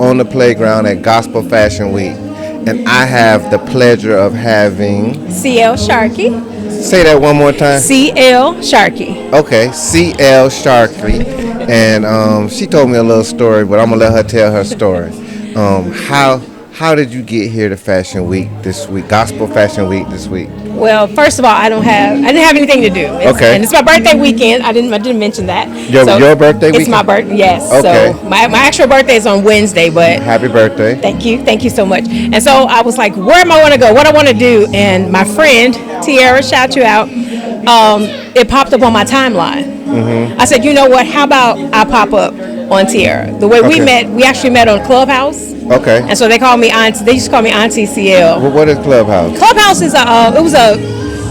on the playground at Gospel Fashion Week, and I have the pleasure of having. CL Sharkey. Say that one more time. CL Sharkey. Okay, CL Sharkey, and she told me a little story, but I'm gonna let her tell her story. How did you get here to Fashion Week this week, Gospel Fashion Week this week? Well, first of all, I didn't have anything to do. Okay. And it's my birthday weekend. I didn't mention that. Your birthday weekend? It's my birthday. Yes. Okay. So my actual birthday is on Wednesday, but Happy birthday. Thank you so much. And so I was like, where am I want to go? What I want to do? And my friend Tiara, shout you out. It popped up on my timeline. Mm-hmm. I said, you know what? How about I pop up on Tiara? The way we actually met on Clubhouse. Okay. And so they call me Auntie. They used to call me Auntie CL. Well, what is Clubhouse? Clubhouse is it was a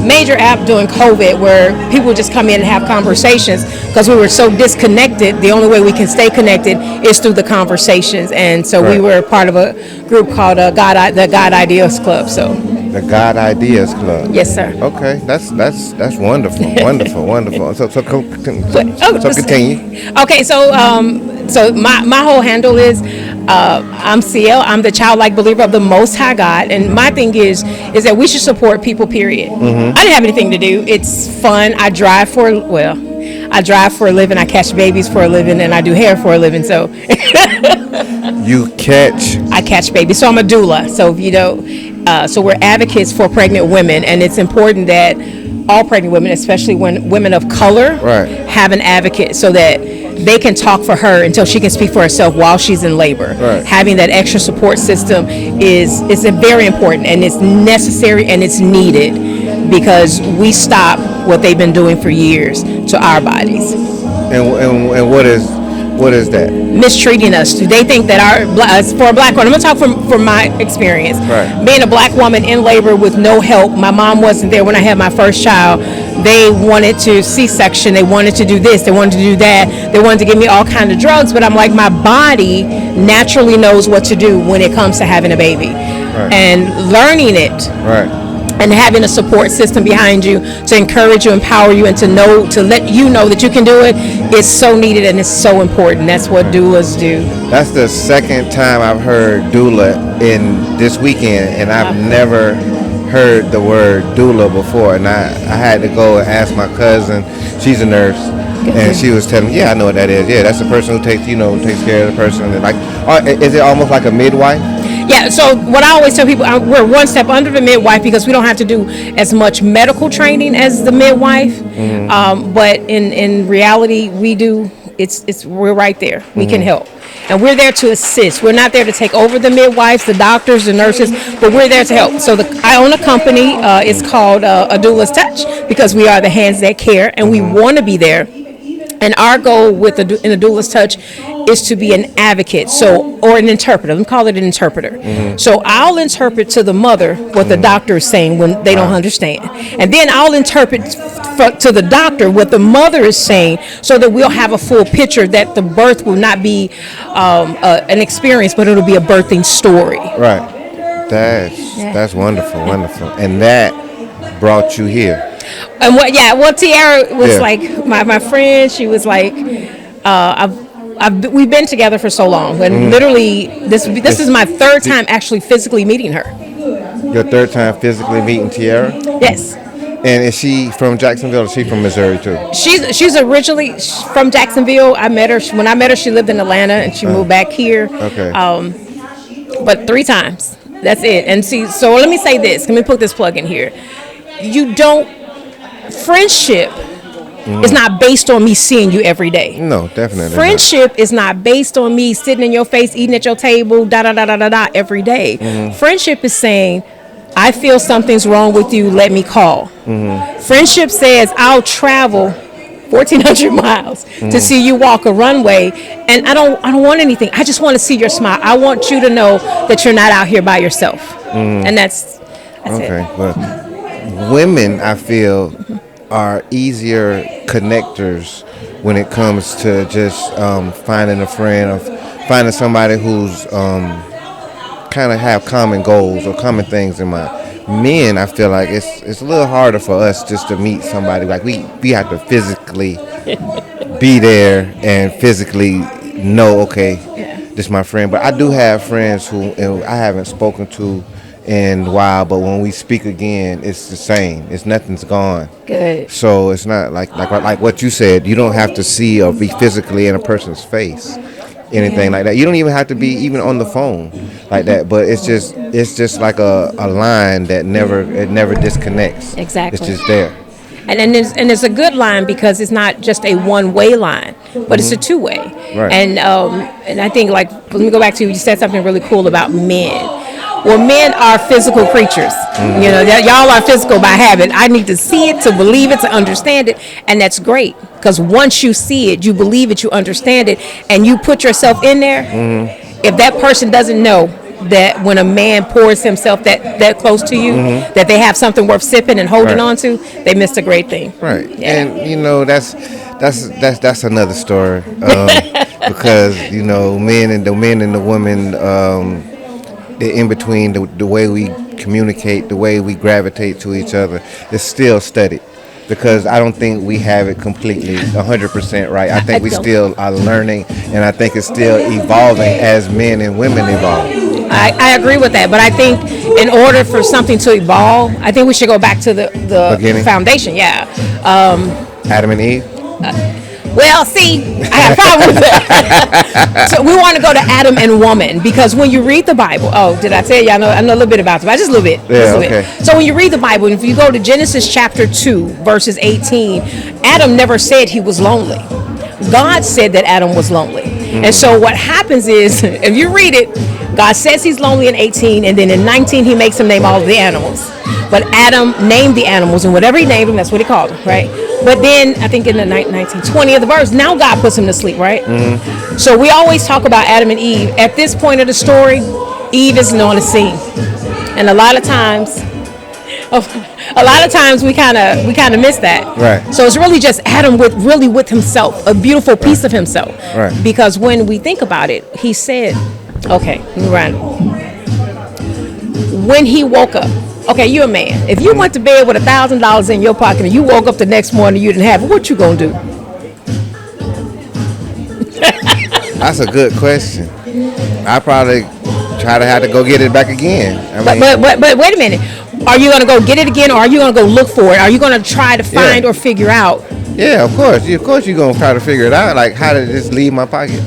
major app during COVID where people would just come in and have conversations because we were so disconnected. The only way we can stay connected is through the conversations, and so we were part of a group called the God Ideas Club. So. The God Ideas Club. Yes, sir. Okay, that's wonderful, wonderful. So continue. Okay, so my whole handle is I'm CL. I'm the childlike believer of the Most High God, and my thing is that we should support people. Period. Mm-hmm. I didn't have anything to do. It's fun. I drive for a living. I catch babies for a living, and I do hair for a living. So I catch babies. So I'm a doula. So so we're advocates for pregnant women, and it's important that all pregnant women, especially when women of color, have an advocate so that they can talk for her until she can speak for herself while she's in labor. Right. Having that extra support system is very important, and it's necessary and it's needed because we stop what they've been doing for years to our bodies. And what is that? Mistreating us. They think that for a black woman, I'm going to talk from my experience. Right. Being a black woman in labor with no help, my mom wasn't there when I had my first child. They wanted to C-section. They wanted to do this. They wanted to do that. They wanted to give me all kinds of drugs. But I'm like, my body naturally knows what to do when it comes to having a baby. Right. And learning it. Right. And having a support system behind you to encourage you, empower you, and to let you know that you can do it is so needed and it's so important. That's what doulas do. That's the second time I've heard doula in this weekend, and I've never heard the word doula before. And I had to go and ask my cousin. She's a nurse, and she was telling me, "Yeah, I know what that is. Yeah, that's the person who takes care of the person." And is it almost like a midwife? Yeah, so what I always tell people, we're one step under the midwife because we don't have to do as much medical training as the midwife. Mm-hmm. But in reality, we do. We're right there. We can help, and we're there to assist. We're not there to take over the midwives, the doctors, the nurses, but we're there to help. So I own a company. It's called A Doula's Touch because we are the hands that care, and we want to be there. And our goal in a Doula's Touch is to be an advocate, or an interpreter. Let me call it an interpreter. Mm-hmm. So I'll interpret to the mother what the doctor is saying when they don't understand. And then I'll interpret to the doctor what the mother is saying so that we'll have a full picture that the birth will not be an experience, but it'll be a birthing story. Right. That's wonderful, wonderful. And that brought you here. And Tiara was like my friend. She was like, we've been together for so long, and literally this is my third time actually physically meeting her. Your third time physically meeting Tiara? Yes. And is she from Jacksonville, or is she from Missouri too? She's originally from Jacksonville. I met her when I met her. She lived in Atlanta, and she moved back here. Okay. But 3 times. That's it. And see, so let me say this. Let me put this plug in here. Friendship is not based on me seeing you every day. No, definitely. Friendship is not based on me sitting in your face, eating at your table, every day. Mm-hmm. Friendship is saying, I feel something's wrong with you, let me call. Mm-hmm. Friendship says, I'll travel 1,400 miles to see you walk a runway, and I don't want anything. I just want to see your smile. I want you to know that you're not out here by yourself. Mm-hmm. And that's okay. it. Well, women, I feel, are easier connectors when it comes to just finding a friend or finding somebody who's kind of have common goals or common things in mind. Men, I feel like it's a little harder for us just to meet somebody. Like we have to physically be there and physically know, okay, this my friend. But I do have friends who I haven't spoken to in a while, but when we speak again, it's the same. Nothing's gone. Good. So it's not like what you said. You don't have to see or be physically in a person's face, anything like that. You don't even have to be even on the phone like that. But it's just like a line that never disconnects. Exactly. It's just there. And it's a good line because it's not just a one-way line, but it's a two-way. Right. And I think, like, let me go back to you said something really cool about men. Well, men are physical creatures. You know, y'all are physical by habit. I need to see it, to believe it, to understand it, and that's great. Because once you see it, you believe it, you understand it, and you put yourself in there. If that person doesn't know that when a man pours himself that close to you, that they have something worth sipping and holding on to, they missed a great thing. Right. Yeah. And you know that's another story because you know men and the women. The in between, the way we communicate, the way we gravitate to each other is still studied, because I don't think we have it completely 100% right. I think we still are learning, and I think it's still evolving as men and women evolve. I agree with that, but I think in order for something to evolve, I think we should go back to the Beginning? foundation. Yeah. Adam and Eve. Well, see, I have a problem with that. So we want to go to Adam and woman, because when you read the Bible, did I tell you? I know a little bit about it, but just a little bit. Yeah, okay. So when you read the Bible, if you go to Genesis chapter 2, verses 18, Adam never said he was lonely. God said that Adam was lonely. And so what happens is, if you read it, God says he's lonely in 18, and then in 19 he makes him name all of the animals. But Adam named the animals, and whatever he named them, that's what he called them, right? But then, I think in the 1920 of the verse, now God puts him to sleep, right? So we always talk about Adam and Eve. At this point of the story, Eve isn't on the scene. And a lot of times we kind of miss that. Right. So it's really just Adam with himself, a beautiful piece of himself. Right. Because when we think about it, he said, okay, right. When he woke up, okay, you're a man. If you went to bed with $1,000 in your pocket and you woke up the next morning and you didn't have it, what you gonna do? That's a good question. I probably have to go get it back again. But wait a minute. Are you gonna go get it again, or are you gonna go look for it? Are you gonna try to find or figure out? Yeah, of course. Of course, you're gonna try to figure it out. Like, how did this leave my pocket?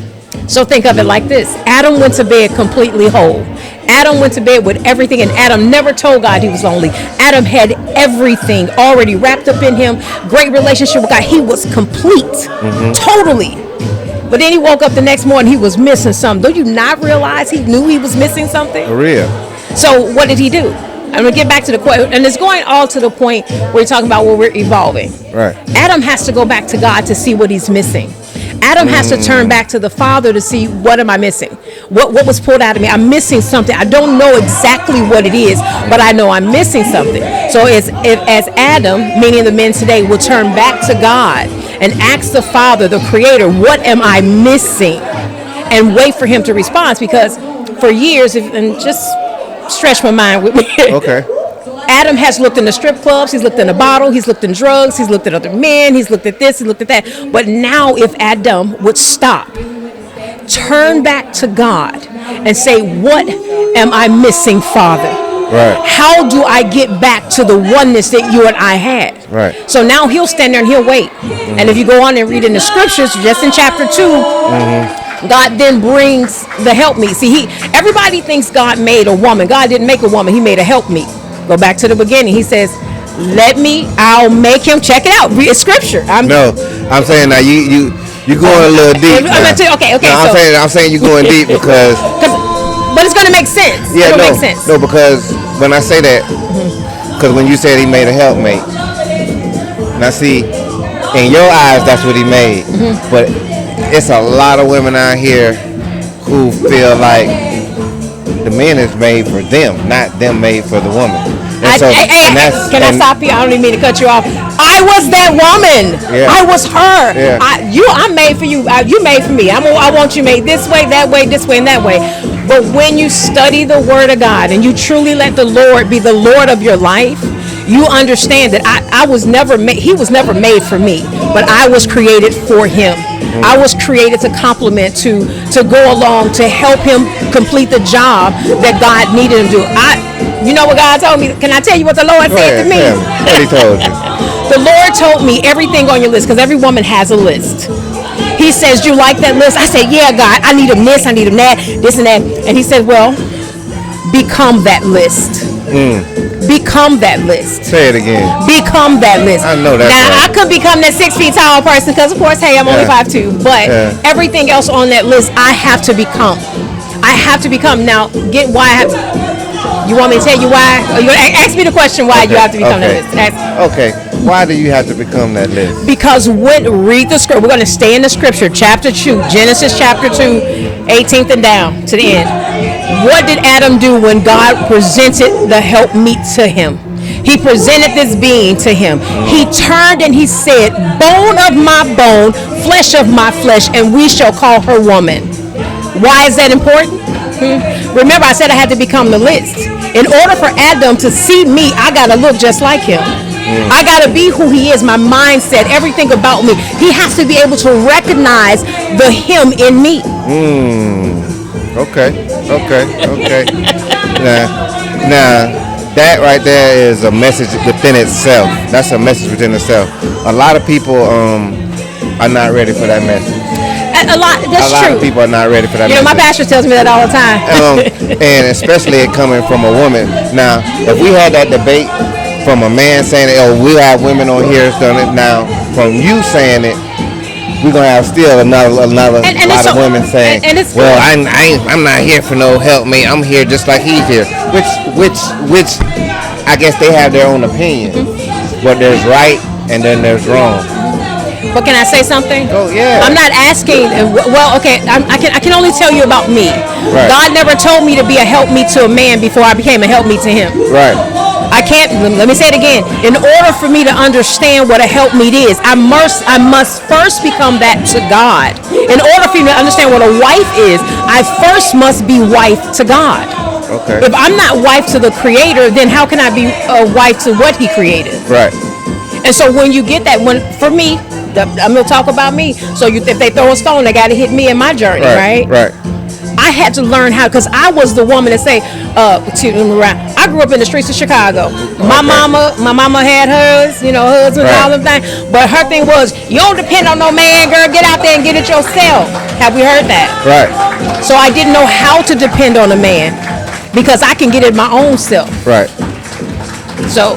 So think of it like this. Adam went to bed completely whole. Adam went to bed with everything, and Adam never told God he was lonely. Adam had everything already wrapped up in him. Great relationship with God. He was complete, totally. But then he woke up the next morning, he was missing something. Do you not realize he knew he was missing something? For real. So what did he do? I'm going to get back to the question, and it's going all to the point where we're talking about where we're evolving. Right. Adam has to go back to God to see what he's missing. Adam has to turn back to the Father to see, what am I missing? What was pulled out of me? I'm missing something. I don't know exactly what it is, but I know I'm missing something. So as Adam, meaning the men today, will turn back to God and ask the Father, the Creator, what am I missing? And wait for him to respond, because for years, and just stretch my mind with me. Okay. Adam has looked in the strip clubs, he's looked in the bottle, he's looked in drugs, he's looked at other men, he's looked at this, he's looked at that. But now if Adam would stop, turn back to God and say, what am I missing, Father? Right. How do I get back to the oneness that you and I had? Right. So now he'll stand there and he'll wait. And if you go on and read in the scriptures, just in chapter 2, God then brings the helpmeet. See, everybody thinks God made a woman. God didn't make a woman, he made a helpmeet. Go back to the beginning. He says, I'll make him. Check it out. Read scripture. I'm saying now you going a little deep. Okay. No, I'm saying you're going deep because. But it's gonna make sense. Yeah, It'll make sense. No, because when I say that, because when you said he made a helpmate, now see, in your eyes that's what he made, but it's a lot of women out here who feel like the man is made for them, not them made for the woman. Can I stop you? I don't even mean to cut you off. I was that woman. Yeah. I was her. Yeah. I'm made for you. You made for me. I want you made this way, this way, and that way. But when you study the Word of God and you truly let the Lord be the Lord of your life, you understand that I was never made. He was never made for me, but I was created for him. I was created to complement, to go along, to help him complete the job that God needed him to do. You know what God told me? Can I tell you what the Lord said to me? What he told you? The Lord told me everything on your list, because every woman has a list. He says, "You like that list?" I said, "Yeah, God, I need him this, I need him that, this and that." And he said, "Well, become that list." Become that list. Say it again. Become that list. I know that. Now, right. I could become that 6 feet tall person because, of course, hey, I'm only 5'2". But everything else on that list, I have to become. I have to become. Now, get why I have to. You want me to tell you why? Or you ask me the question why you have to become that list. Okay. Why do you have to become that list? Because read the scripture. We're going to stay in the scripture. Chapter 2, Genesis chapter 2, 18th and down to the end. What did Adam do when God presented the helpmeet to him? He presented this being to him. He turned and he said, "Bone of my bone, flesh of my flesh, and we shall call her woman." Why is that important? Remember, I said I had to become the list. In order for Adam to see me, I got to look just like him. I got to be who he is, my mindset, everything about me. He has to be able to recognize the him in me. Okay. Now, that right there is a message within itself. That's a message within itself. A lot of people are not ready for that message. That's a lot true. of people are not ready for that. You know, my pastor tells me that all the time. And especially it coming from a woman. Now, if we had that debate from a man saying, "Oh, we have women on here done it," now from you saying it, we're gonna have still another lot of women saying, "Well, I'm not here for no help, me. I'm here just like he's here." Which I guess they have their own opinion, but there's right and then there's wrong. But can I say something? Oh yeah. I'm not asking. Well, okay. I can only tell you about me. Right. God never told me to be a helpmeet to a man before I became a helpmeet to him. Right. I can't. Let me say it again. In order for me to understand what a helpmeet is, I must first become that to God. In order for me to understand what a wife is, I first must be wife to God. Okay. If I'm not wife to the Creator, then how can I be a wife to what He created? Right. And so when you get that, for me, I'm gonna talk about me. So if they throw a stone, they got to hit me in my journey, right? Right. I had to learn how, because I was the woman that say, I grew up in the streets of Chicago. My mama had hers, husband and all them things. But her thing was, you don't depend on no man, girl. Get out there and get it yourself. Have we heard that? Right. So I didn't know how to depend on a man because I can get it my own self. Right. So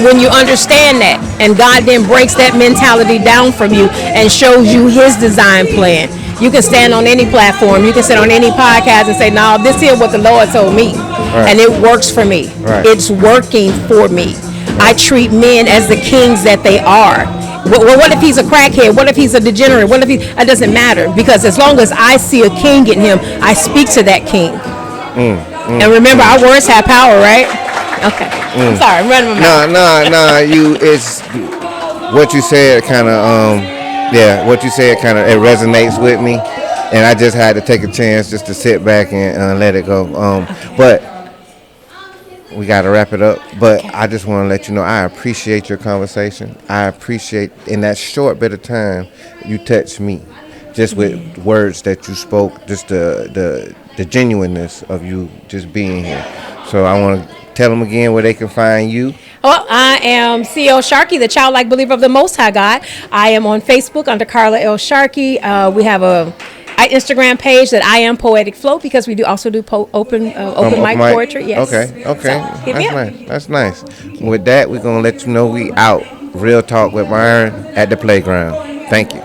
when you understand that, and God then breaks that mentality down from you and shows you His design plan, you can stand on any platform, you can sit on any podcast and say, "No, this is what the Lord told me," and it works for me. Right. It's working for me. I treat men as the kings that they are. Well, what if he's a crackhead? What if he's a degenerate? What if it doesn't matter, because as long as I see a king in him, I speak to that king. And remember, our words have power, right? Okay. I'm sorry, I'm running my mouth. No. It's what you said kind of what you said kind of it resonates with me, and I just had to take a chance just to sit back and let it go. But we got to wrap it up. But I just want to let you know I appreciate your conversation. I appreciate in that short bit of time you touched me, just with words that you spoke, just the genuineness of you just being here. So I want to tell them again where they can find you. Well, I am C.L. Sharkey, the childlike believer of the Most High God. I am on Facebook under Carla L. Sharkey. We have a Instagram page that I am Poetic Flow, because we do also do open mic poetry. Yes. Okay. So, That's nice. That's nice. With that, we're gonna let you know we out. Real Talk with Myron at the playground. Thank you.